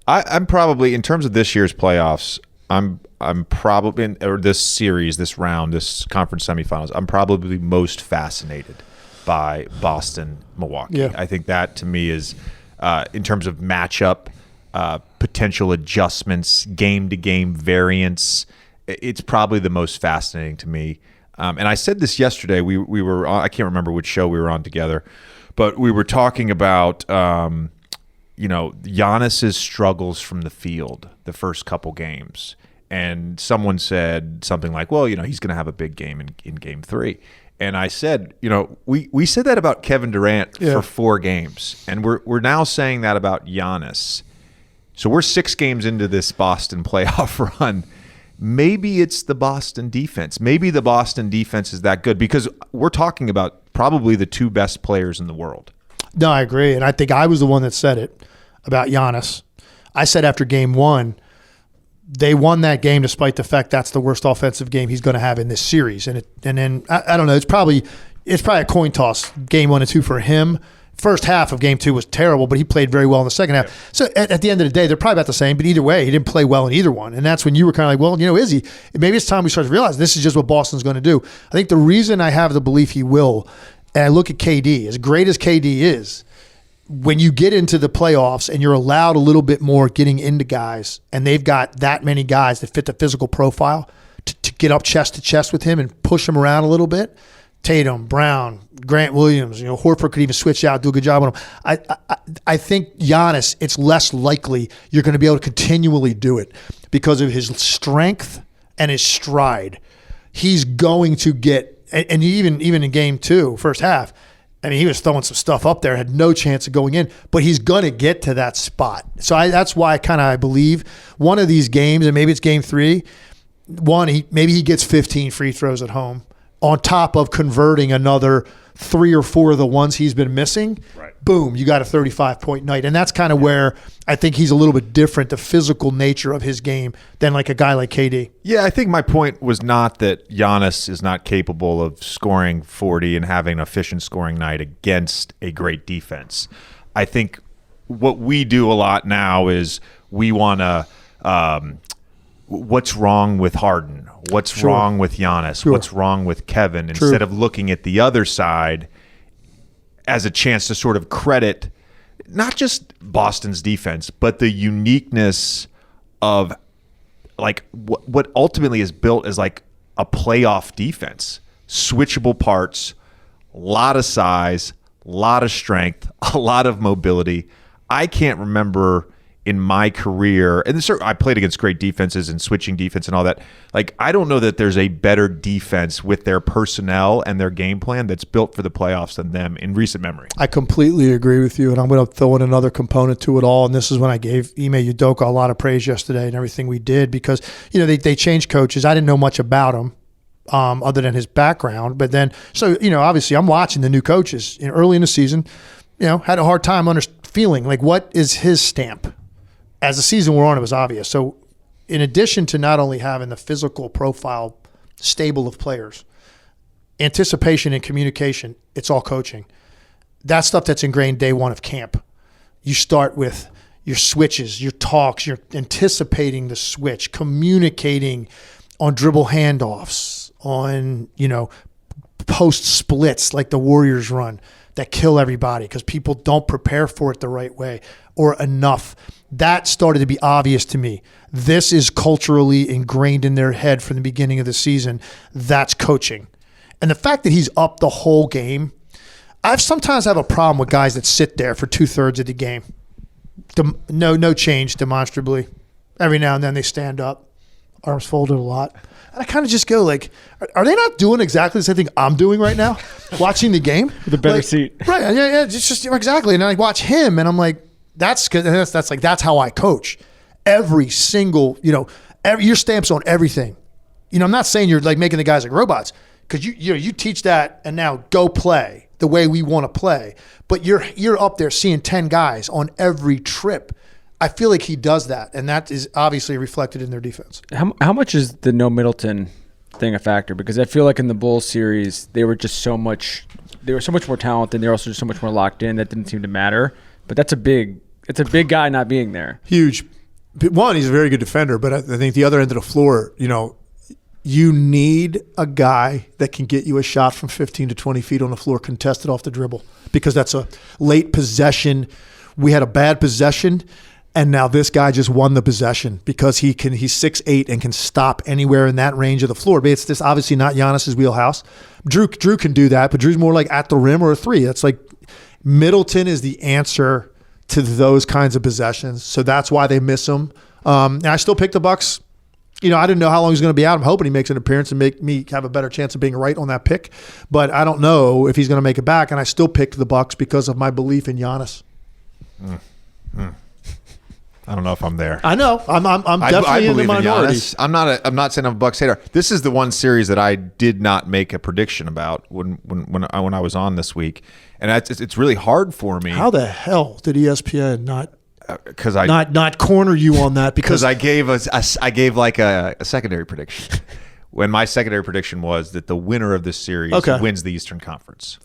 I'm probably, in terms of this year's playoffs, I'm probably, or this series, this round, this conference semifinals, I'm probably most fascinated by Boston, Milwaukee. Yeah. I think that to me is, in terms of matchup, potential adjustments, game-to-game variance, it's probably the most fascinating to me. And I said this yesterday. We were on, I can't remember which show we were on together, but we were talking about Giannis's struggles from the field the first couple games. And someone said something like, well, he's going to have a big game in game 3. And I said, we said that about Kevin Durant for 4 games. And we're now saying that about Giannis. So we're 6 games into this Boston playoff run. Maybe it's the Boston defense. Maybe the Boston defense is that good, because we're talking about probably the 2 best players in the world. No, I agree. And I think I was the one that said it about Giannis. I said after game 1, they won that game despite the fact that's the worst offensive game he's going to have in this series. And then I don't know, it's probably a coin toss, game 1 and 2 for him. First half of game 2 was terrible, but he played very well in the second half. Yeah. So at the end of the day, they're probably about the same, but either way, he didn't play well in either one. And that's when you were kind of like, well, is he? Maybe it's time we start to realize this is just what Boston's going to do. I think the reason I have the belief he will, and I look at KD, as great as KD is, when you get into the playoffs and you're allowed a little bit more getting into guys, and they've got that many guys that fit the physical profile to get up chest to chest with him and push him around a little bit, Tatum, Brown, Grant Williams, Horford could even switch out, do a good job on him. I think Giannis, it's less likely you're going to be able to continually do it because of his strength and his stride. He's going to get, and even in game 2, first half, I mean, he was throwing some stuff up there, had no chance of going in, but he's going to get to that spot. So that's why I believe one of these games, and maybe it's game 3, maybe he gets 15 free throws at home on top of converting another 3 or 4 of the ones he's been missing. Right. Boom, you got a 35-point night. And that's kind of where I think he's a little bit different, the physical nature of his game, than like a guy like KD. Yeah, I think my point was not that Giannis is not capable of scoring 40 and having an efficient scoring night against a great defense. I think what we do a lot now is we want to what's wrong with Harden? What's wrong with Giannis? What's wrong with Kevin? Instead of looking at the other side as a chance to sort of credit not just Boston's defense, but the uniqueness of like what ultimately is built as like a playoff defense. Switchable parts, a lot of size, a lot of strength, a lot of mobility. I can't remember in my career, and I played against great defenses and switching defense and all that. Like, I don't know that there's a better defense with their personnel and their game plan that's built for the playoffs than them in recent memory. I completely agree with you, and I'm going to throw in another component to it all, and this is when I gave Ime Udoka a lot of praise yesterday and everything we did, because they changed coaches. I didn't know much about him other than his background, but then, so obviously I'm watching the new coaches early in the season, had a hard time feeling like what is his stamp. As the season wore on, it was obvious. So in addition to not only having the physical profile stable of players, anticipation and communication, it's all coaching. That's stuff that's ingrained day 1 of camp. You start with your switches, your talks, you're anticipating the switch, communicating on dribble handoffs, on, post splits like the Warriors run that kill everybody because people don't prepare for it the right way or enough. That started to be obvious to me. This is culturally ingrained in their head from the beginning of the season. That's coaching. And the fact that he's up the whole game, I sometimes have a problem with guys that sit there for 2/3 of the game. No change demonstrably. Every now and then they stand up, arms folded a lot. And I kind of just go like, are they not doing exactly the same thing I'm doing right now? Watching the game? With a better seat. Right, yeah, just exactly. And I watch him and I'm like, that's how I coach. Every single, your stamps on everything. I'm not saying you're like making the guys like robots, because you teach that and now go play the way we want to play. But you're up there seeing 10 guys on every trip. I feel like he does that, and that is obviously reflected in their defense. How much is the no Middleton thing a factor? Because I feel like in the Bulls series, they were so much more talented. They were also just so much more locked in that didn't seem to matter. But that's a big It's a big guy not being there. Huge. One, he's a very good defender, but I think the other end of the floor, you need a guy that can get you a shot from 15 to 20 feet on the floor contested off the dribble, because that's a late possession. We had a bad possession, and now this guy just won the possession because he's 6'8" and can stop anywhere in that range of the floor. But it's just obviously not Giannis's wheelhouse. Drew can do that, but Drew's more like at the rim or a three. That's like Middleton is the answer to those kinds of possessions. So that's why they miss him. And I still pick the Bucks. I didn't know how long he's going to be out. I'm hoping he makes an appearance and make me have a better chance of being right on that pick. But I don't know if he's going to make it back. And I still picked the Bucks because of my belief in Giannis. I don't know if I'm there. I know. I'm definitely in the minority. I'm not saying I'm a Bucks hater. This is the one series that I did not make a prediction about when I was on this week, and it's really hard for me. How the hell did ESPN not corner you on that? Because I gave like a secondary prediction. When my secondary prediction was that the winner of this series wins the Eastern Conference.